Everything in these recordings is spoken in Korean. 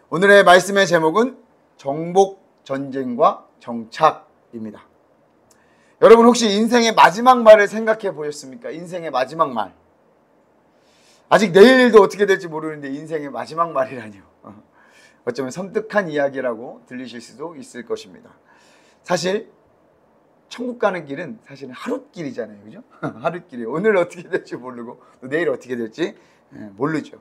오늘의 말씀의 제목은 정복 전쟁과 정착입니다. 여러분 혹시 인생의 마지막 말을 생각해 보셨습니까? 인생의 마지막 말. 아직 내일 일도 어떻게 될지 모르는데 인생의 마지막 말이라니요. 어쩌면 섬뜩한 이야기라고 들리실 수도 있을 것입니다. 사실 천국 가는 길은 사실은 하룻길이잖아요. 그죠? 하룻길이에요. 오늘 어떻게 될지 모르고 또 내일 어떻게 될지 모르죠.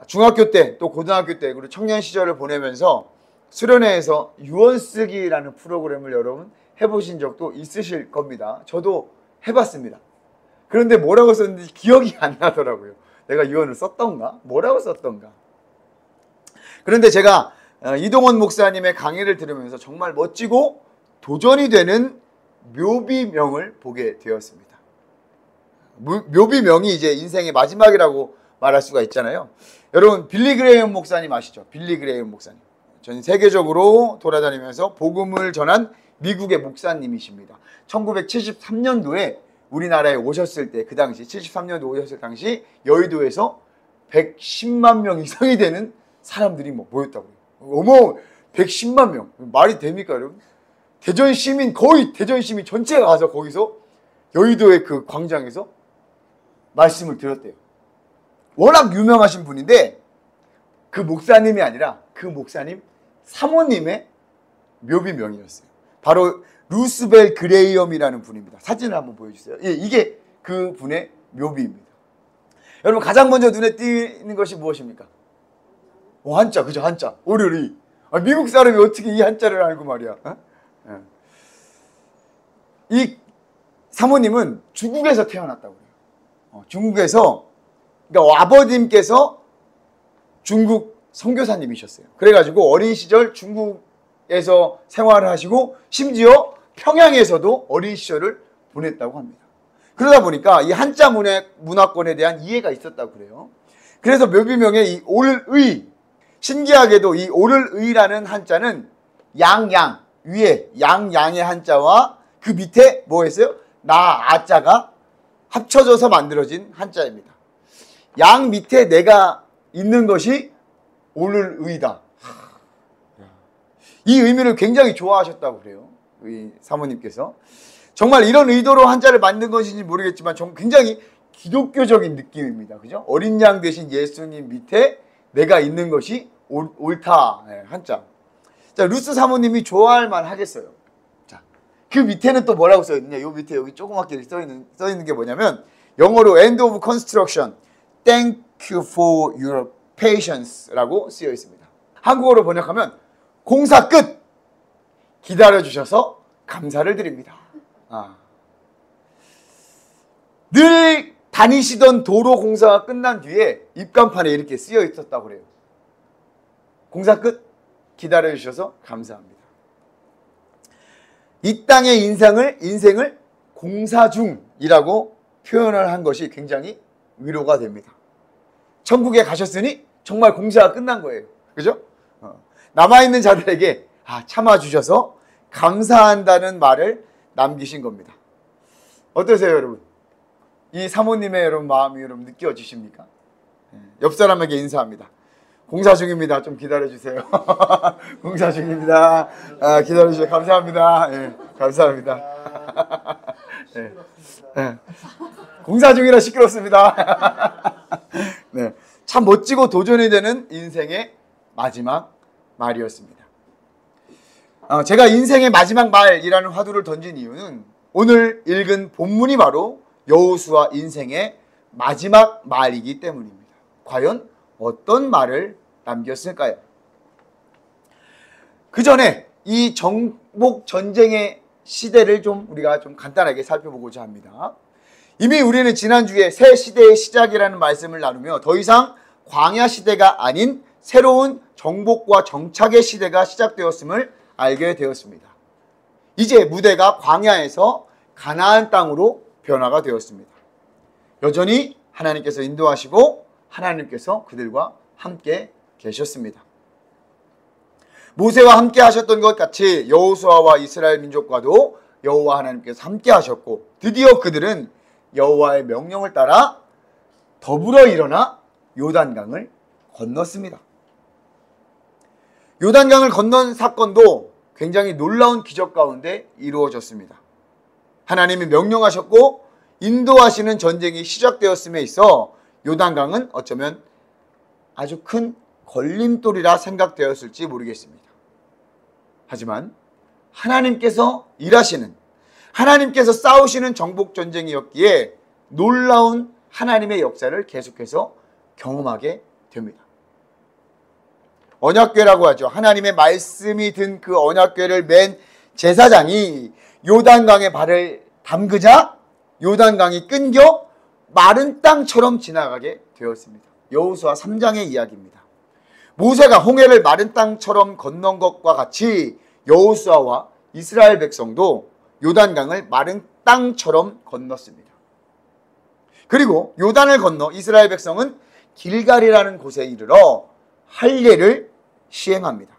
중학교 때 또 고등학교 때 그리고 청년 시절을 보내면서 수련회에서 유언 쓰기라는 프로그램을 여러분 해보신 적도 있으실 겁니다. 저도 해봤습니다. 그런데 뭐라고 썼는지 기억이 안 나더라고요. 내가 유언을 썼던가? 뭐라고 썼던가? 그런데 제가 이동원 목사님의 강의를 들으면서 정말 멋지고 도전이 되는 묘비명을 보게 되었습니다. 묘비명이 이제 인생의 마지막이라고 말할 수가 있잖아요. 여러분 빌리 그레이엄 목사님 아시죠? 빌리 그레이엄 목사님. 전 세계적으로 돌아다니면서 복음을 전한 미국의 목사님이십니다. 1973년도에 우리나라에 오셨을 때, 그 당시 73년도 오셨을 당시 여의도에서 110만 명 이상이 되는 사람들이 모였다고요. 어머, 110만 명. 말이 됩니까, 여러분? 대전 시민, 거의 대전 시민 전체가 가서 거기서 여의도의 그 광장에서 말씀을 들었대요. 워낙 유명하신 분인데 그 목사님이 아니라 그 목사님 사모님의 묘비명이었어요. 바로 루스벨 그레이엄이라는 분입니다. 사진을 한번 보여주세요. 예, 이게 그 분의 묘비입니다. 여러분 가장 먼저 눈에 띄는 것이 무엇입니까? 한자, 그죠? 한자. 오르리. 미국 사람이 어떻게 이 한자를 알고 말이야. 이 사모님은 중국에서 태어났다고 해요. 중국에서, 그러니까 아버님께서 중국 선교사님이셨어요. 그래가지고 어린 시절 중국에서 생활을 하시고 심지어 평양에서도 어린 시절을 보냈다고 합니다. 그러다 보니까 이 한자 문화권에 대한 이해가 있었다고 그래요. 그래서 묘비명에 이 올의, 신기하게도 이 올의라는 한자는 양양, 위에 양양의 한자와 그 밑에 뭐 했어요? 나, 아자가 합쳐져서 만들어진 한자입니다. 양 밑에 내가 있는 것이 올의다. 이 의미를 굉장히 좋아하셨다고 그래요. 이 사모님께서. 정말 이런 의도로 한자를 만든 것인지 모르겠지만 굉장히 기독교적인 느낌입니다. 그죠? 어린 양 대신 예수님 밑에 내가 있는 것이 옳다. 한자. 자, 루스 사모님이 좋아할 만 하겠어요. 자, 그 밑에는 또 뭐라고 써있느냐? 요 밑에 여기 조그맣게 써있는 게 뭐냐면 영어로 end of construction, thank you for your patience라고 쓰여 있습니다. 한국어로 번역하면 공사 끝! 기다려주셔서 감사를 드립니다. 늘 다니시던 도로 공사가 끝난 뒤에 입간판에 이렇게 쓰여 있었다고 그래요. 공사 끝! 기다려주셔서 감사합니다. 이 땅의 인생을 공사 중이라고 표현을 한 것이 굉장히 위로가 됩니다. 천국에 가셨으니 정말 공사가 끝난 거예요. 그죠? 남아있는 자들에게 참아주셔서 감사한다는 말을 남기신 겁니다. 어떠세요, 여러분? 이 사모님의 여러분 마음이 여러분 느껴지십니까? 옆 사람에게 인사합니다. 공사 중입니다. 좀 기다려주세요. 공사 중입니다. 기다려주세요. 감사합니다. 감사합니다. 공사 중이라 시끄럽습니다. 네, 참 멋지고 도전이 되는 인생의 마지막 말이었습니다. 제가 인생의 마지막 말이라는 화두를 던진 이유는 오늘 읽은 본문이 바로 여호수아 인생의 마지막 말이기 때문입니다. 과연 어떤 말을 남겼을까요? 그 전에 이 정복 전쟁의 시대를 우리가 간단하게 살펴보고자 합니다. 이미 우리는 지난주에 새 시대의 시작이라는 말씀을 나누며 더 이상 광야 시대가 아닌 새로운 정복과 정착의 시대가 시작되었음을 알게 되었습니다. 이제 무대가 광야에서 가나안 땅으로 변화가 되었습니다. 여전히 하나님께서 인도하시고 하나님께서 그들과 함께 계셨습니다. 모세와 함께 하셨던 것 같이 여호수아와 이스라엘 민족과도 여호와 하나님께서 함께 하셨고 드디어 그들은 여호와의 명령을 따라 더불어 일어나 요단강을 건넜습니다. 요단강을 건넌 사건도 굉장히 놀라운 기적 가운데 이루어졌습니다. 하나님이 명령하셨고 인도하시는 전쟁이 시작되었음에 있어 요단강은 어쩌면 아주 큰 걸림돌이라 생각되었을지 모르겠습니다. 하지만 하나님께서 일하시는, 하나님께서 싸우시는 정복 전쟁이었기에 놀라운 하나님의 역사를 계속해서 경험하게 됩니다. 언약궤라고 하죠. 하나님의 말씀이 든 그 언약궤를 맨 제사장이 요단강에 발을 담그자 요단강이 끊겨 마른 땅처럼 지나가게 되었습니다. 여호수아 3장의 이야기입니다. 모세가 홍해를 마른 땅처럼 건넌 것과 같이 여호수아와 이스라엘 백성도 요단강을 마른 땅처럼 건넜습니다. 그리고 요단을 건너 이스라엘 백성은 길갈이라는 곳에 이르러 할례를 시행합니다.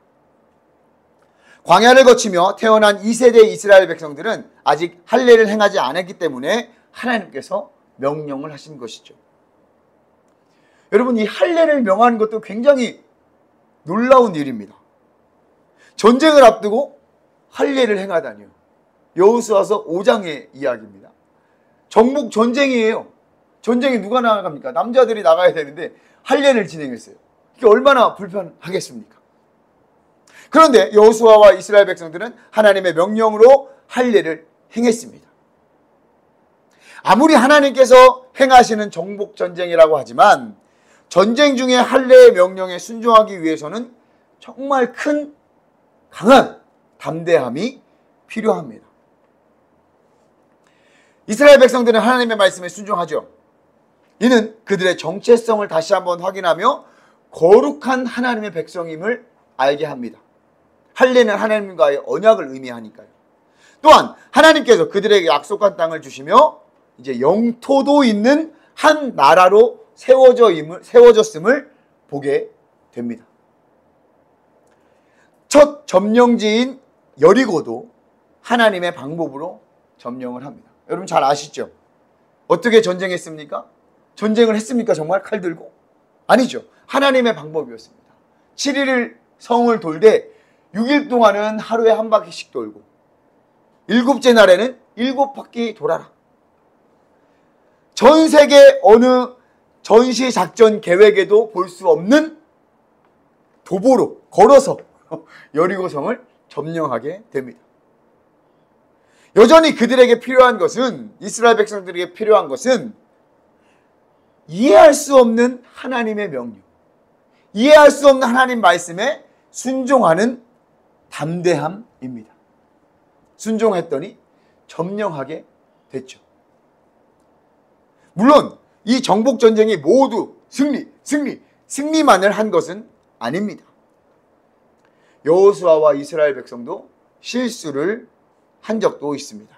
광야를 거치며 태어난 2세대 이스라엘 백성들은 아직 할례를 행하지 않았기 때문에 하나님께서 명령을 하신 것이죠. 여러분, 이 할례를 명하는 것도 굉장히 놀라운 일입니다. 전쟁을 앞두고 할례를 행하다니요. 여호수아서 5장의 이야기입니다. 정복 전쟁이에요. 전쟁에 누가 나갑니까? 남자들이 나가야 되는데 할례를 진행했어요. 이게 얼마나 불편하겠습니까? 그런데 여호수아와 이스라엘 백성들은 하나님의 명령으로 할례를 행했습니다. 아무리 하나님께서 행하시는 정복 전쟁이라고 하지만 전쟁 중에 할례의 명령에 순종하기 위해서는 정말 큰 강한 담대함이 필요합니다. 이스라엘 백성들은 하나님의 말씀에 순종하죠. 이는 그들의 정체성을 다시 한번 확인하며 거룩한 하나님의 백성임을 알게 합니다. 할례는 하나님과의 언약을 의미하니까요. 또한 하나님께서 그들에게 약속한 땅을 주시며 이제 영토도 있는 한 나라로 세워졌음을 보게 됩니다. 첫 점령지인 여리고도 하나님의 방법으로 점령을 합니다. 여러분 잘 아시죠? 어떻게 전쟁했습니까? 전쟁을 했습니까? 정말 칼 들고? 아니죠. 하나님의 방법이었습니다. 7일 성을 돌되 6일 동안은 하루에 한 바퀴씩 돌고 7째 날에는 7바퀴 돌아라. 전 세계 어느 전시 작전 계획에도 볼 수 없는 도보로 걸어서 여리고성을 점령하게 됩니다. 여전히 그들에게 필요한 것은, 이스라엘 백성들에게 필요한 것은 이해할 수 없는 하나님의 명령, 이해할 수 없는 하나님 말씀에 순종하는 담대함입니다. 순종했더니 점령하게 됐죠. 물론 이 정복 전쟁이 모두 승리만을 한 것은 아닙니다. 여호수아와 이스라엘 백성도 실수를 한 적도 있습니다.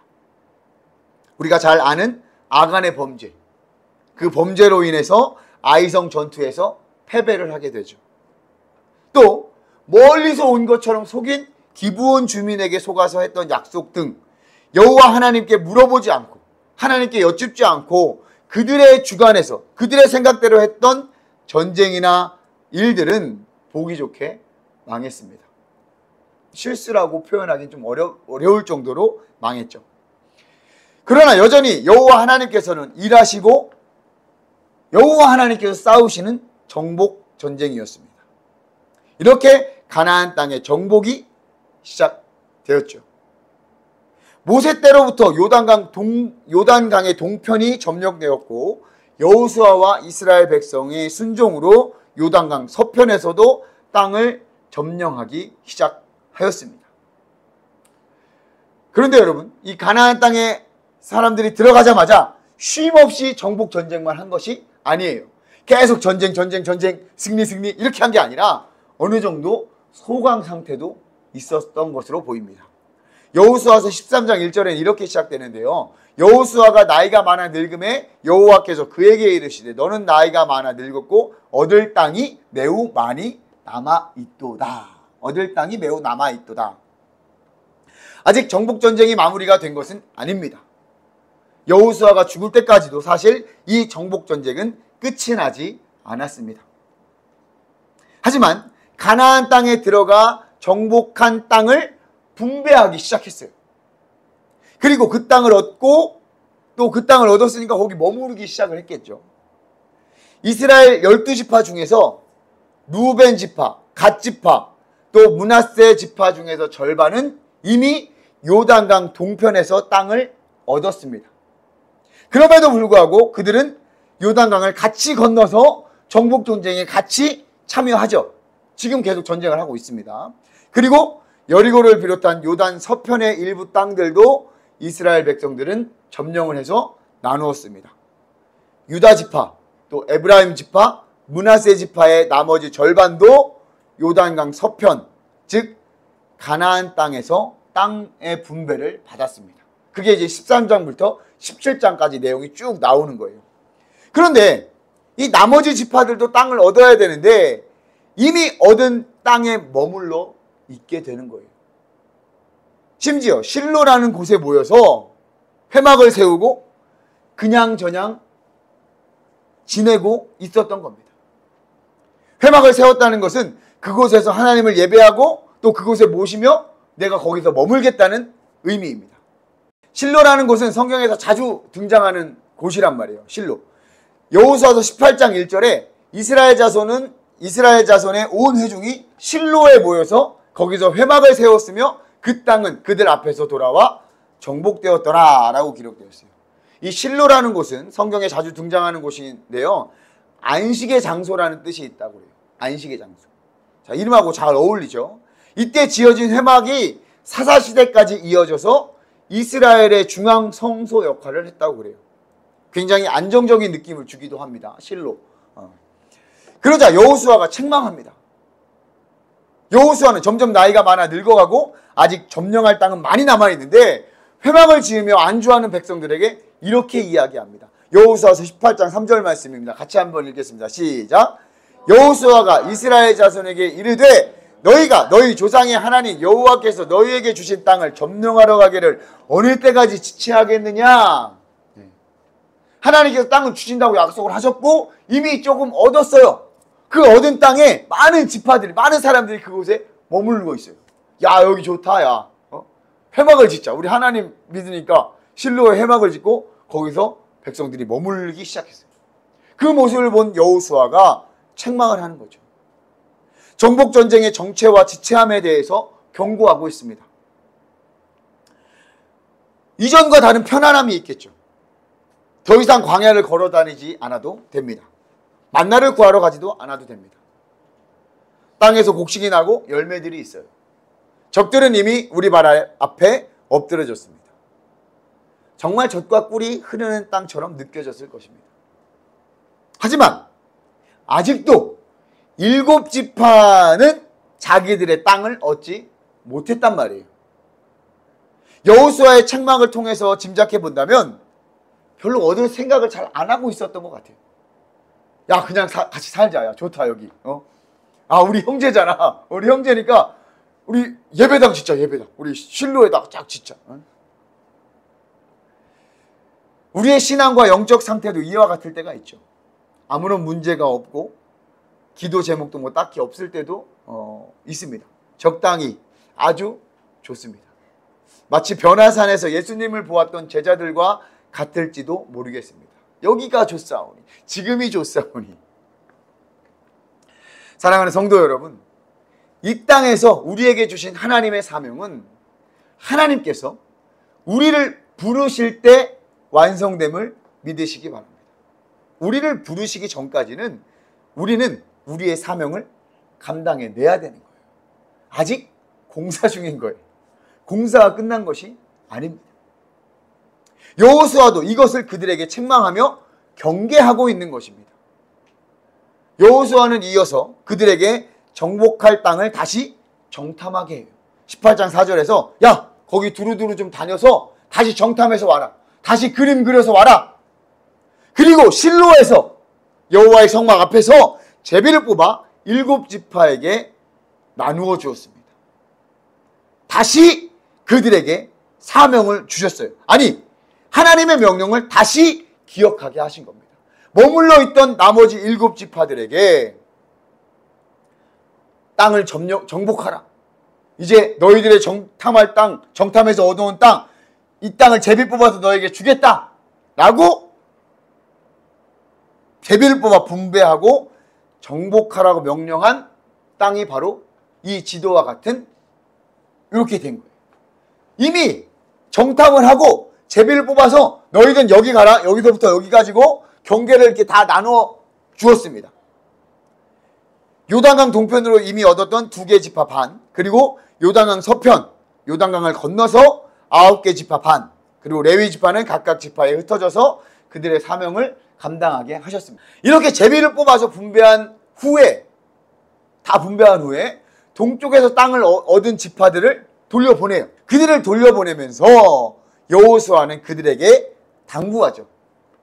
우리가 잘 아는 아간의 범죄, 그 범죄로 인해서 아이성 전투에서 패배를 하게 되죠. 또 멀리서 온 것처럼 속인 기브온 주민에게 속아서 했던 약속 등 여호와 하나님께 물어보지 않고 하나님께 여쭙지 않고 그들의 주관에서 그들의 생각대로 했던 전쟁이나 일들은 보기 좋게 망했습니다. 실수라고 표현하기는 좀 어려울 정도로 망했죠. 그러나 여전히 여호와 하나님께서는 일하시고 여호와 하나님께서 싸우시는 정복 전쟁이었습니다. 이렇게 가나안 땅의 정복이 시작되었죠. 모세 때로부터 요단강의 동편이 점령되었고 여호수아와 이스라엘 백성의 순종으로 요단강 서편에서도 땅을 점령하기 시작하였습니다. 그런데 여러분, 이 가나안 땅에 사람들이 들어가자마자 쉼없이 정복 전쟁만 한 것이 아니에요. 계속 전쟁, 승리 이렇게 한 게 아니라 어느 정도 소강 상태도 있었던 것으로 보입니다. 여호수아서 13장 1절에는 이렇게 시작되는데요. 여호수아가 나이가 많아 늙음에 여호와께서 그에게 이르시되 너는 나이가 많아 늙었고 얻을 땅이 매우 많이 남아있도다. 얻을 땅이 매우 남아있도다. 아직 정복전쟁이 마무리가 된 것은 아닙니다. 여호수아가 죽을 때까지도 사실 이 정복전쟁은 끝이 나지 않았습니다. 하지만 가나안 땅에 들어가 정복한 땅을 분배하기 시작했어요. 그리고 그 땅을 얻고 또 그 땅을 얻었으니까 거기 머무르기 시작을 했겠죠. 이스라엘 12지파 중에서 루벤 지파, 갓 지파, 또 므낫세 지파 중에서 절반은 이미 요단강 동편에서 땅을 얻었습니다. 그럼에도 불구하고 그들은 요단강을 같이 건너서 정복 전쟁에 같이 참여하죠. 지금 계속 전쟁을 하고 있습니다. 그리고 여리고를 비롯한 요단 서편의 일부 땅들도 이스라엘 백성들은 점령을 해서 나누었습니다. 유다 지파, 또 에브라임 지파, 므낫세 지파의 나머지 절반도 요단강 서편, 즉 가나안 땅에서 땅의 분배를 받았습니다. 그게 이제 13장부터 17장까지 내용이 쭉 나오는 거예요. 그런데 이 나머지 지파들도 땅을 얻어야 되는데 이미 얻은 땅에 머물러 있게 되는 거예요. 심지어 실로라는 곳에 모여서 회막을 세우고 그냥저냥 지내고 있었던 겁니다. 회막을 세웠다는 것은 그곳에서 하나님을 예배하고 또 그곳에 모시며 내가 거기서 머물겠다는 의미입니다. 실로라는 곳은 성경에서 자주 등장하는 곳이란 말이에요. 실로. 여호수아서 18장 1절에 이스라엘 자손의 온 회중이 실로에 모여서 거기서 회막을 세웠으며 그 땅은 그들 앞에서 돌아와 정복되었더라 라고 기록되어 있어요. 이 실로라는 곳은 성경에 자주 등장하는 곳인데요. 안식의 장소라는 뜻이 있다고 해요. 안식의 장소. 자, 이름하고 잘 어울리죠. 이때 지어진 회막이 사사시대까지 이어져서 이스라엘의 중앙 성소 역할을 했다고 그래요. 굉장히 안정적인 느낌을 주기도 합니다. 실로. 그러자 여호수아가 책망합니다. 여호수아는 점점 나이가 많아 늙어가고 아직 점령할 땅은 많이 남아있는데 회막을 지으며 안주하는 백성들에게 이렇게 이야기합니다. 여호수아서 18장 3절 말씀입니다. 같이 한번 읽겠습니다. 시작. 여호수아가 이스라엘 자손에게 이르되 너희가 너희 조상의 하나님 여호와께서 너희에게 주신 땅을 점령하러 가기를 어느 때까지 지체하겠느냐. 하나님께서 땅을 주신다고 약속을 하셨고 이미 조금 얻었어요. 그 얻은 땅에 많은 지파들이, 많은 사람들이 그곳에 머물고 있어요. 야, 여기 좋다, 야. 회막을 짓자. 우리 하나님 믿으니까 실로에 회막을 짓고 거기서 백성들이 머물기 시작했어요. 그 모습을 본 여호수아가 책망을 하는 거죠. 정복전쟁의 정체와 지체함에 대해서 경고하고 있습니다. 이전과 다른 편안함이 있겠죠. 더 이상 광야를 걸어 다니지 않아도 됩니다. 만나를 구하러 가지도 않아도 됩니다. 땅에서 곡식이 나고 열매들이 있어요. 적들은 이미 우리 발 앞에 엎드려졌습니다. 정말 젖과 꿀이 흐르는 땅처럼 느껴졌을 것입니다. 하지만 아직도 7지파는 자기들의 땅을 얻지 못했단 말이에요. 여호수아의 책망을 통해서 짐작해 본다면 별로 얻을 생각을 잘 안 하고 있었던 것 같아요. 야, 그냥 같이 살자. 야, 좋다 여기. 아, 우리 형제잖아. 우리 형제니까 우리 예배당 짓자. 예배당. 우리 실로에다가 쫙 짓자. 우리의 신앙과 영적 상태도 이와 같을 때가 있죠. 아무런 문제가 없고 기도 제목도 뭐 딱히 없을 때도 있습니다. 적당히 아주 좋습니다. 마치 변화산에서 예수님을 보았던 제자들과 같을지도 모르겠습니다. 여기가 좋사오니, 지금이 좋사오니. 사랑하는 성도 여러분, 이 땅에서 우리에게 주신 하나님의 사명은 하나님께서 우리를 부르실 때 완성됨을 믿으시기 바랍니다. 우리를 부르시기 전까지는 우리는 우리의 사명을 감당해내야 되는 거예요. 아직 공사 중인 거예요. 공사가 끝난 것이 아닙니다. 여호수아도 이것을 그들에게 책망하며 경계하고 있는 것입니다. 여호수아는 이어서 그들에게 정복할 땅을 다시 정탐하게 해요. 18장 4절에서 야, 거기 두루두루 좀 다녀서 다시 정탐해서 와라. 다시 그림 그려서 와라. 그리고 실로에서 여호와의 성막 앞에서 제비를 뽑아 7지파에게 나누어 주었습니다. 다시 그들에게 사명을 주셨어요. 아니, 하나님의 명령을 다시 기억하게 하신 겁니다. 머물러 있던 나머지 7지파들에게 땅을 정복하라. 이제 너희들의 정탐할 땅, 정탐에서 얻어온 땅, 이 땅을 제비 뽑아서 너에게 주겠다 라고 제비를 뽑아 분배하고 정복하라고 명령한 땅이 바로 이 지도와 같은 이렇게 된 거예요. 이미 정탐을 하고 제비를 뽑아서 너희는 여기 가라, 여기서부터 여기 가지고 경계를 이렇게 다 나눠 주었습니다. 요단강 동편으로 이미 얻었던 2개 지파 반, 그리고 요단강 서편, 요단강을 건너서 9개 지파 반, 그리고 레위 지파는 각각 지파에 흩어져서 그들의 사명을 감당하게 하셨습니다. 이렇게 제비를 뽑아서 분배한 후에, 다 분배한 후에 동쪽에서 땅을 얻은 지파들을 돌려보내요. 그들을 돌려보내면서 여호수아는 그들에게 당부하죠.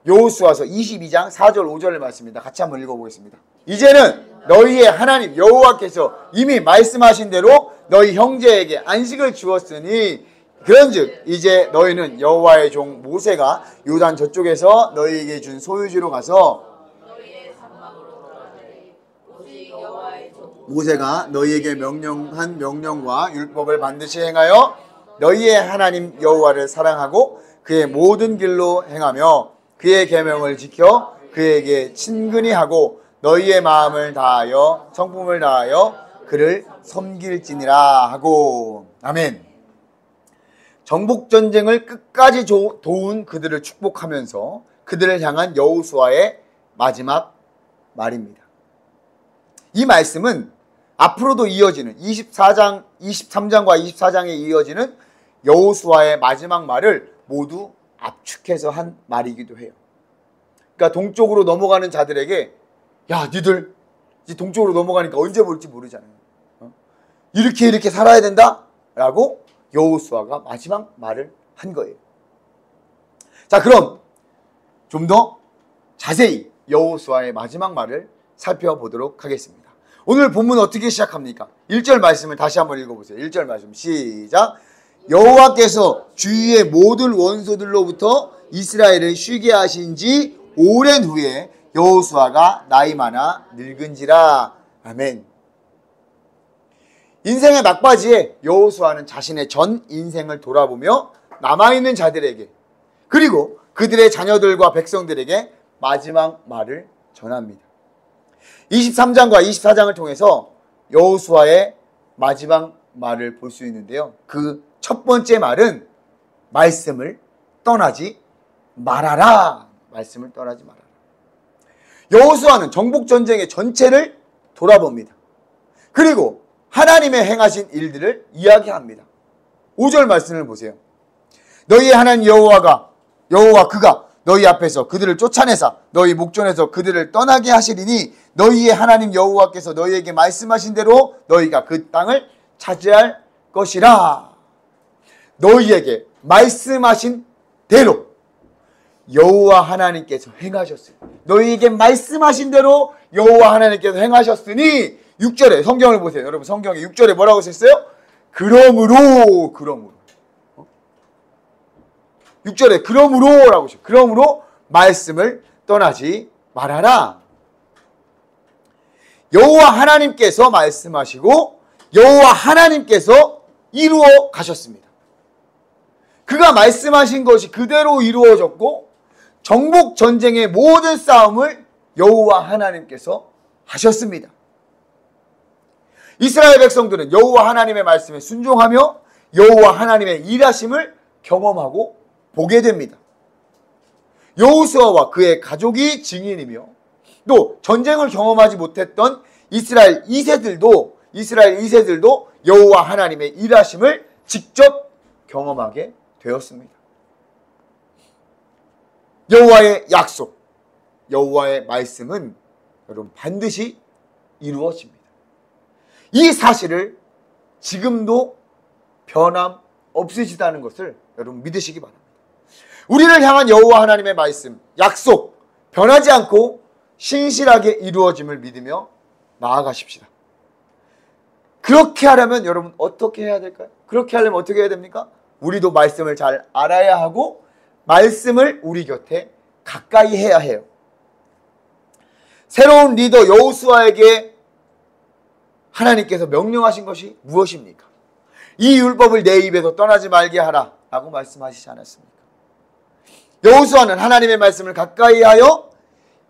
여호수아서 22장 4절 5절의 말씀입니다. 같이 한번 읽어보겠습니다. 이제는 너희의 하나님 여호와께서 이미 말씀하신 대로 너희 형제에게 안식을 주었으니 그런즉 이제 너희는 여호와의 종 모세가 요단 저쪽에서 너희에게 준 소유지로 가서 모세가 너희에게 명령한 명령과 율법을 반드시 행하여 너희의 하나님 여호와를 사랑하고 그의 모든 길로 행하며 그의 계명을 지켜 그에게 친근히 하고 너희의 마음을 다하여 성품을 다하여 그를 섬길지니라 하고. 아멘. 정복전쟁을 끝까지 도운 그들을 축복하면서 그들을 향한 여호수아의 마지막 말입니다. 이 말씀은 앞으로도 이어지는 23장과 24장에 이어지는 여호수아의 마지막 말을 모두 압축해서 한 말이기도 해요. 그러니까 동쪽으로 넘어가는 자들에게 야, 니들 이제 동쪽으로 넘어가니까 언제 볼지 모르잖아요. 이렇게 살아야 된다 라고 여호수아가 마지막 말을 한 거예요. 자, 그럼 좀 더 자세히 여호수아의 마지막 말을 살펴보도록 하겠습니다. 오늘 본문 어떻게 시작합니까? 1절 말씀을 다시 한번 읽어보세요. 1절 말씀 시작. 여호와께서 주위의 모든 원소들로부터 이스라엘을 쉬게 하신 지 오랜 후에 여호수아가 나이 많아 늙은지라. 아멘. 인생의 막바지에 여호수아는 자신의 전 인생을 돌아보며 남아있는 자들에게 그리고 그들의 자녀들과 백성들에게 마지막 말을 전합니다. 23장과 24장을 통해서 여호수아의 마지막 말을 볼 수 있는데요. 그 첫 번째 말은 말씀을 떠나지 말아라. 말씀을 떠나지 말아라. 여호수아는 정복전쟁의 전체를 돌아봅니다. 그리고 하나님의 행하신 일들을 이야기합니다. 5절 말씀을 보세요. 너희의 하나님 여호와 그가 너희 앞에서 그들을 쫓아내사 너희 목전에서 그들을 떠나게 하시리니 너희의 하나님 여호와께서 너희에게 말씀하신 대로 너희가 그 땅을 차지할 것이라. 너희에게 말씀하신 대로 여호와 하나님께서 행하셨으니 너희에게 말씀하신 대로 여호와 하나님께서 행하셨으니 6절에 성경을 보세요. 여러분 성경에 6절에 뭐라고 썼어요? 그러므로 6절에 그러므로라고 하죠. 그러므로 말씀을 떠나지 말아라. 여호와 하나님께서 말씀하시고 여호와 하나님께서 이루어 가셨습니다. 그가 말씀하신 것이 그대로 이루어졌고 정복 전쟁의 모든 싸움을 여호와 하나님께서 하셨습니다. 이스라엘 백성들은 여호와 하나님의 말씀에 순종하며 여호와 하나님의 일하심을 경험하고 보게 됩니다. 여호수아와 그의 가족이 증인이며 또 전쟁을 경험하지 못했던 이스라엘 2세들도 여호와 하나님의 일하심을 직접 경험하게 되었습니다. 여호와의 약속, 여호와의 말씀은 여러분 반드시 이루어집니다. 이 사실을 지금도 변함없으시다는 것을 여러분 믿으시기 바랍니다. 우리를 향한 여호와 하나님의 말씀, 약속, 변하지 않고 신실하게 이루어짐을 믿으며 나아가십시다. 그렇게 하려면 여러분 어떻게 해야 될까요? 그렇게 하려면 어떻게 해야 됩니까? 우리도 말씀을 잘 알아야 하고 말씀을 우리 곁에 가까이 해야 해요. 새로운 리더 여호수아에게 하나님께서 명령하신 것이 무엇입니까? 이 율법을 내 입에서 떠나지 말게 하라 라고 말씀하시지 않았습니까? 여호수아는 하나님의 말씀을 가까이 하여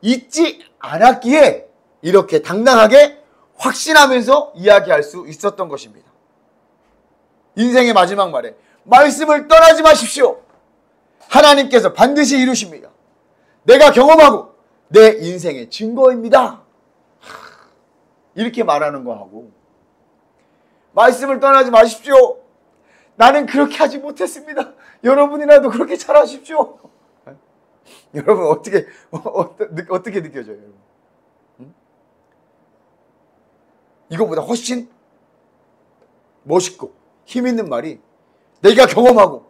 잊지 않았기에 이렇게 당당하게 확신하면서 이야기할 수 있었던 것입니다. 인생의 마지막 말에 말씀을 떠나지 마십시오. 하나님께서 반드시 이루십니다. 내가 경험하고 내 인생의 증거입니다. 이렇게 말하는 거하고 말씀을 떠나지 마십시오. 나는 그렇게 하지 못했습니다. 여러분이라도 그렇게 잘하십시오. 여러분 어떻게 느껴져요? 여러분? 이거보다 훨씬 멋있고 힘 있는 말이 내가 경험하고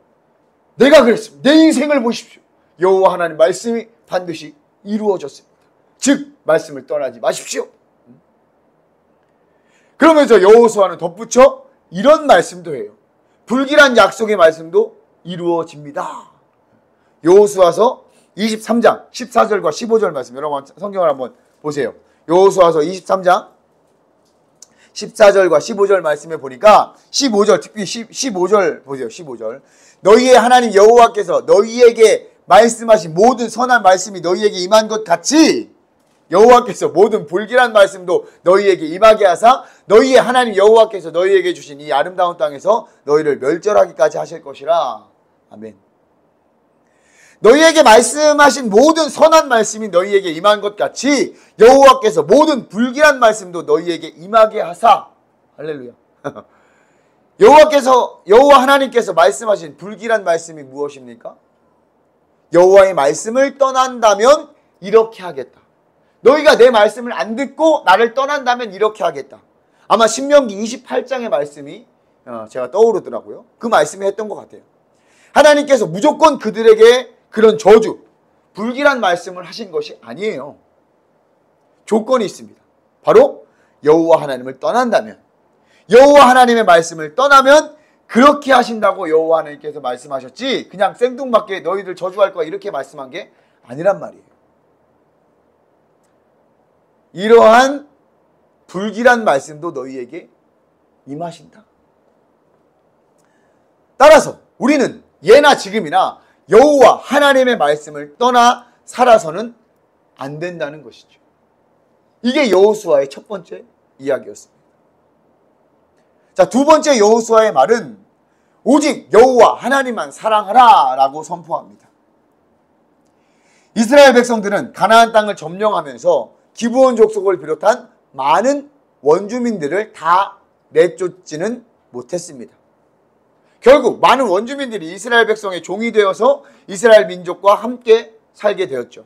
내가 그랬습니다. 내 인생을 보십시오. 여호와 하나님 말씀이 반드시 이루어졌습니다. 즉 말씀을 떠나지 마십시오. 그러면서 여호수아는 덧붙여 이런 말씀도 해요. 불길한 약속의 말씀도 이루어집니다. 여호수아서 23장 14절과 15절 말씀, 여러분 성경을 한번 보세요. 여호수아서 23장 14절과 15절 말씀에 보니까 15절, 특히 15절 보세요. 15절. 너희의 하나님 여호와께서 너희에게 말씀하신 모든 선한 말씀이 너희에게 임한 것 같이 여호와께서 모든 불길한 말씀도 너희에게 임하게 하사 너희의 하나님 여호와께서 너희에게 주신 이 아름다운 땅에서 너희를 멸절하기까지 하실 것이라. 아멘. 너희에게 말씀하신 모든 선한 말씀이 너희에게 임한 것 같이 여호와께서 모든 불길한 말씀도 너희에게 임하게 하사. 할렐루야. 여호와 하나님께서 말씀하신 불길한 말씀이 무엇입니까? 여호와의 말씀을 떠난다면 이렇게 하겠다. 너희가 내 말씀을 안 듣고 나를 떠난다면 이렇게 하겠다. 아마 신명기 28장의 말씀이 제가 떠오르더라고요. 그 말씀이 했던 것 같아요. 하나님께서 무조건 그들에게 그런 저주, 불길한 말씀을 하신 것이 아니에요. 조건이 있습니다. 바로 여호와 하나님을 떠난다면, 여호와 하나님의 말씀을 떠나면 그렇게 하신다고 여호와 하나님께서 말씀하셨지 그냥 생뚱맞게 너희들 저주할 거야 이렇게 말씀한 게 아니란 말이에요. 이러한 불길한 말씀도 너희에게 임하신다. 따라서 우리는 예나 지금이나 여호와 하나님의 말씀을 떠나 살아서는 안 된다는 것이죠. 이게 여호수아의 첫 번째 이야기였습니다. 자, 두 번째 여호수아의 말은 오직 여호와 하나님만 사랑하라 라고 선포합니다. 이스라엘 백성들은 가나안 땅을 점령하면서 기브온 족속을 비롯한 많은 원주민들을 다 내쫓지는 못했습니다. 결국 많은 원주민들이 이스라엘 백성의 종이 되어서 이스라엘 민족과 함께 살게 되었죠.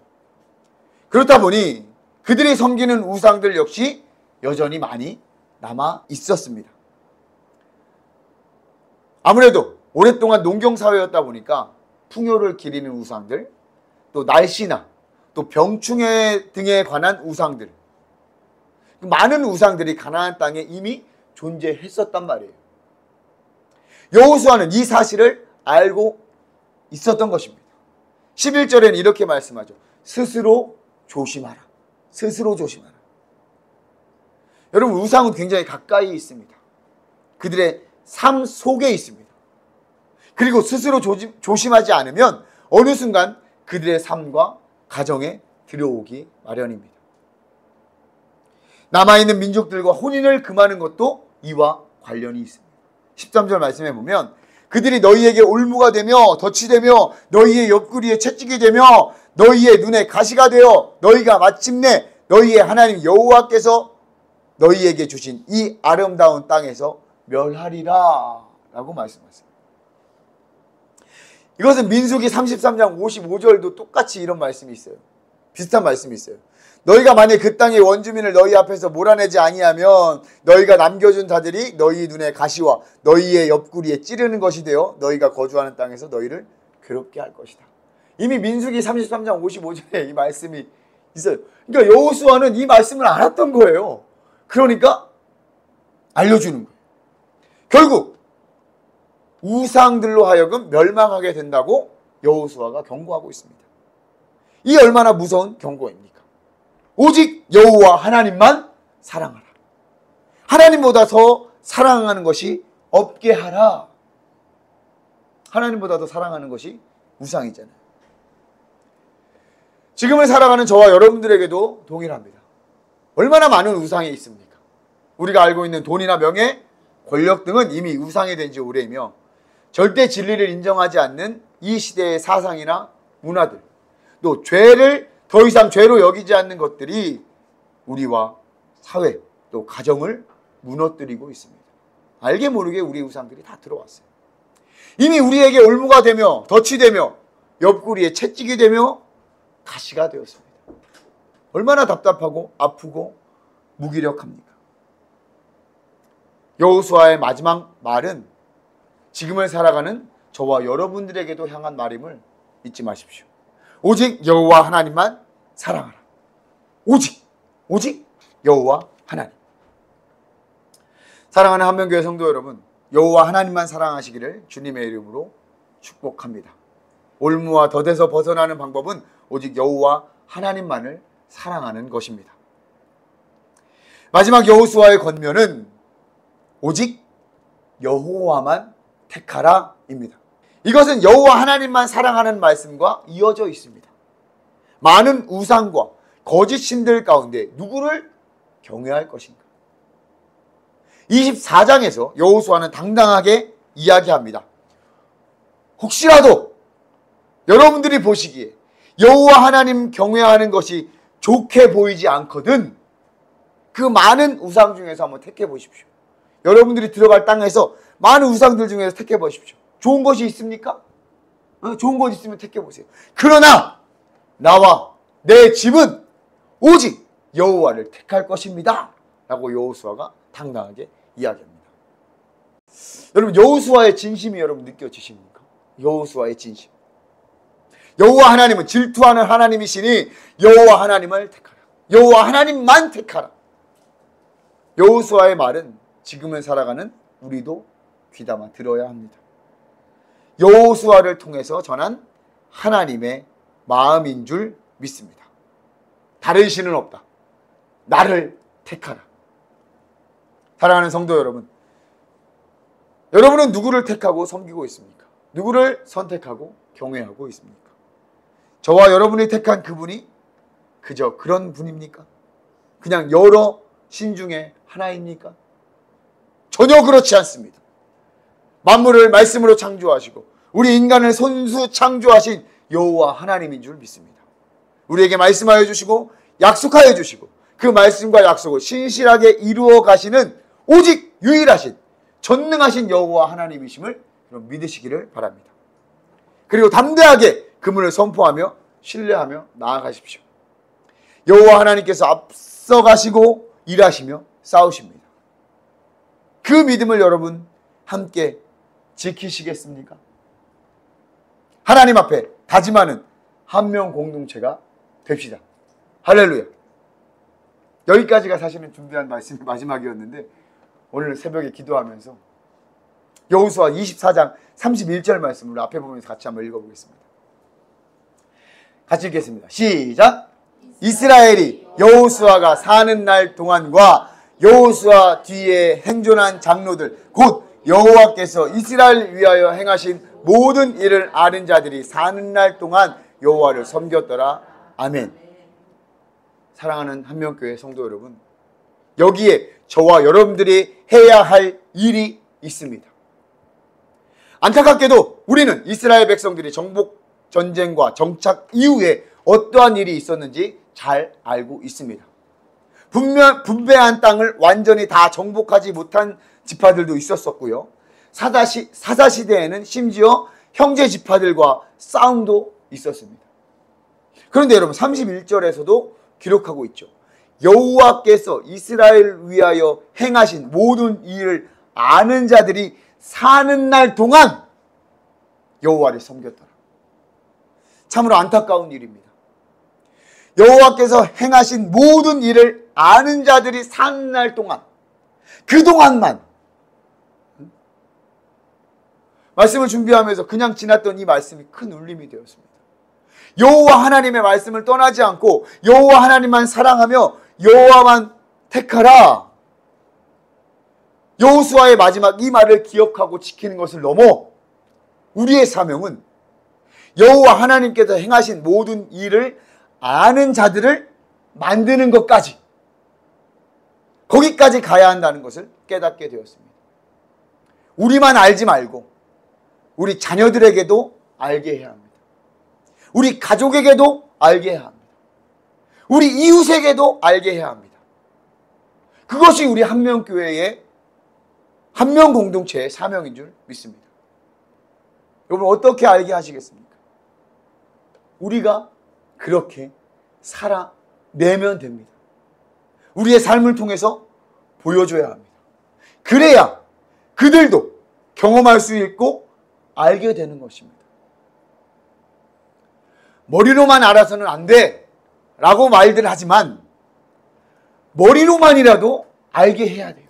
그렇다 보니 그들이 섬기는 우상들 역시 여전히 많이 남아 있었습니다. 아무래도 오랫동안 농경사회였다 보니까 풍요를 기리는 우상들, 또 날씨나 또 병충해 등에 관한 우상들, 많은 우상들이 가나안 땅에 이미 존재했었단 말이에요. 여호수아는 이 사실을 알고 있었던 것입니다. 11절에는 이렇게 말씀하죠. 스스로 조심하라. 스스로 조심하라. 여러분, 우상은 굉장히 가까이 있습니다. 그들의 삶 속에 있습니다. 그리고 스스로 조심하지 않으면 어느 순간 그들의 삶과 가정에 들여오기 마련입니다. 남아있는 민족들과 혼인을 금하는 것도 이와 관련이 있습니다. 13절 말씀해 보면 그들이 너희에게 올무가 되며 덫이 되며 너희의 옆구리에 채찍이 되며 너희의 눈에 가시가 되어 너희가 마침내 너희의 하나님 여호와께서 너희에게 주신 이 아름다운 땅에서 멸하리라 라고 말씀하셨습니다. 이것은 민수기 33장 55절도 똑같이 이런 말씀이 있어요. 비슷한 말씀이 있어요. 너희가 만약 그 땅의 원주민을 너희 앞에서 몰아내지 아니하면 너희가 남겨준 자들이 너희 눈에 가시와 너희의 옆구리에 찌르는 것이 되어 너희가 거주하는 땅에서 너희를 괴롭게 할 것이다. 이미 민수기 33장 55절에 이 말씀이 있어요. 그러니까 여호수아는 이 말씀을 알았던 거예요. 그러니까 알려주는 거예요. 결국 우상들로 하여금 멸망하게 된다고 여호수아가 경고하고 있습니다. 이 얼마나 무서운 경고입니까? 오직 여호와 하나님만 사랑하라. 하나님보다 더 사랑하는 것이 없게 하라. 하나님보다 더 사랑하는 것이 우상이잖아요. 지금을 살아가는 저와 여러분들에게도 동일합니다. 얼마나 많은 우상이 있습니까? 우리가 알고 있는 돈이나 명예, 권력 등은 이미 우상이 된 지 오래이며 절대 진리를 인정하지 않는 이 시대의 사상이나 문화들, 또 죄를 더 이상 죄로 여기지 않는 것들이 우리와 사회, 또 가정을 무너뜨리고 있습니다. 알게 모르게 우리 우상들이 다 들어왔어요. 이미 우리에게 올무가 되며 덫이 되며 옆구리에 채찍이 되며 가시가 되었습니다. 얼마나 답답하고 아프고 무기력합니까? 여호수아의 마지막 말은 지금을 살아가는 저와 여러분들에게도 향한 말임을 잊지 마십시오. 오직 여호와 하나님만 사랑하라. 오직 여호와 하나님. 사랑하는 한명교회 성도 여러분, 여호와 하나님만 사랑하시기를 주님의 이름으로 축복합니다. 올무와 덫에서 벗어나는 방법은 오직 여호와 하나님만을 사랑하는 것입니다. 마지막 여호수아의 권면은 오직 여호와만 택하라입니다. 이것은 여호와 하나님만 사랑하는 말씀과 이어져 있습니다. 많은 우상과 거짓 신들 가운데 누구를 경외할 것인가? 24장에서 여호수아는 당당하게 이야기합니다. 혹시라도 여러분들이 보시기에 여호와 하나님 경외하는 것이 좋게 보이지 않거든 그 많은 우상 중에서 한번 택해 보십시오. 여러분들이 들어갈 땅에서 많은 우상들 중에서 택해 보십시오. 좋은 것이 있습니까? 좋은 것 있으면 택해 보세요. 그러나 나와 내 집은 오직 여호와를 택할 것입니다. 라고 여호수아가 당당하게 이야기합니다. 여러분, 여호수아의 진심이 여러분 느껴지십니까? 여호수아의 진심. 여호와 하나님은 질투하는 하나님이시니 여호와 하나님을 택하라. 여호와 하나님만 택하라. 여호수아의 말은 지금을 살아가는 우리도 귀담아 들어야 합니다. 여호수아를 통해서 전한 하나님의 마음인 줄 믿습니다. 다른 신은 없다. 나를 택하라. 사랑하는 성도 여러분, 여러분은 누구를 택하고 섬기고 있습니까? 누구를 선택하고 경외하고 있습니까? 저와 여러분이 택한 그분이 그저 그런 분입니까? 그냥 여러 신 중에 하나입니까? 전혀 그렇지 않습니다. 만물을 말씀으로 창조하시고 우리 인간을 손수 창조하신 여호와 하나님인 줄 믿습니다. 우리에게 말씀하여 주시고 약속하여 주시고 그 말씀과 약속을 신실하게 이루어 가시는 오직 유일하신 전능하신 여호와 하나님이심을 믿으시기를 바랍니다. 그리고 담대하게 그분을 선포하며 신뢰하며 나아가십시오. 여호와 하나님께서 앞서가시고 일하시며 싸우십니다. 그 믿음을 여러분 함께 지키시겠습니까? 하나님 앞에 다짐하는 한명 공동체가 됩시다. 할렐루야. 여기까지가 사실은 준비한 말씀이 마지막이었는데 오늘 새벽에 기도하면서 여호수아 24장 31절 말씀을 앞에 보면서 같이 한번 읽어보겠습니다. 같이 읽겠습니다. 시작! 이스라엘이 여호수아가 사는 날 동안과 여호수아 뒤에 행존한 장로들 곧 여호와께서 이스라엘을 위하여 행하신 모든 일을 아는 자들이 사는 날 동안 여호와를 섬겼더라. 아멘. 사랑하는 한명교회 성도 여러분, 여기에 저와 여러분들이 해야 할 일이 있습니다. 안타깝게도 우리는 이스라엘 백성들이 정복 전쟁과 정착 이후에 어떠한 일이 있었는지 잘 알고 있습니다. 분배한 땅을 완전히 다 정복하지 못한 지파들도 있었었고요. 사사시대에는 심지어 형제 지파들과 싸움도 있었습니다. 그런데 여러분 31절에서도 기록하고 있죠. 여호와께서 이스라엘을 위하여 행하신 모든 일을 아는 자들이 사는 날 동안 여호와를 섬겼더라. 참으로 안타까운 일입니다. 여호와께서 행하신 모든 일을 아는 자들이 사는 날 동안, 그동안만 말씀을 준비하면서 그냥 지났던 이 말씀이 큰 울림이 되었습니다. 여호와 하나님의 말씀을 떠나지 않고 여호와 하나님만 사랑하며 여호와만 택하라. 여호수아의 마지막 이 말을 기억하고 지키는 것을 넘어 우리의 사명은 여호와 하나님께서 행하신 모든 일을 아는 자들을 만드는 것까지, 거기까지 가야 한다는 것을 깨닫게 되었습니다. 우리만 알지 말고 우리 자녀들에게도 알게 해야 합니다. 우리 가족에게도 알게 해야 합니다. 우리 이웃에게도 알게 해야 합니다. 그것이 우리 한명교회의 한명공동체의 사명인 줄 믿습니다. 여러분, 어떻게 알게 하시겠습니까? 우리가 그렇게 살아내면 됩니다. 우리의 삶을 통해서 보여줘야 합니다. 그래야 그들도 경험할 수 있고 알게 되는 것입니다. 머리로만 알아서는 안 돼 라고 말들 하지만 머리로만이라도 알게 해야 돼요.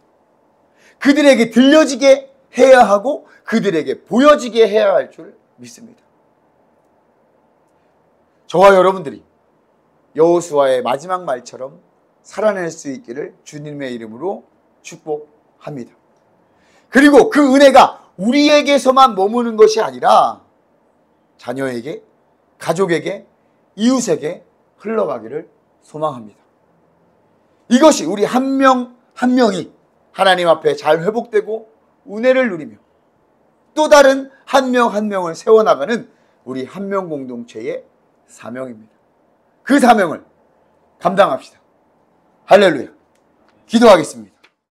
그들에게 들려지게 해야 하고 그들에게 보여지게 해야 할 줄 믿습니다. 저와 여러분들이 여호수아의 마지막 말처럼 살아낼 수 있기를 주님의 이름으로 축복합니다. 그리고 그 은혜가 우리에게서만 머무는 것이 아니라 자녀에게, 가족에게, 이웃에게 흘러가기를 소망합니다. 이것이 우리 한 명 한 명이 하나님 앞에 잘 회복되고 은혜를 누리며 또 다른 한 명 한 명을 세워나가는 우리 한명 공동체의 사명입니다. 그 사명을 감당합시다. 할렐루야. 기도하겠습니다.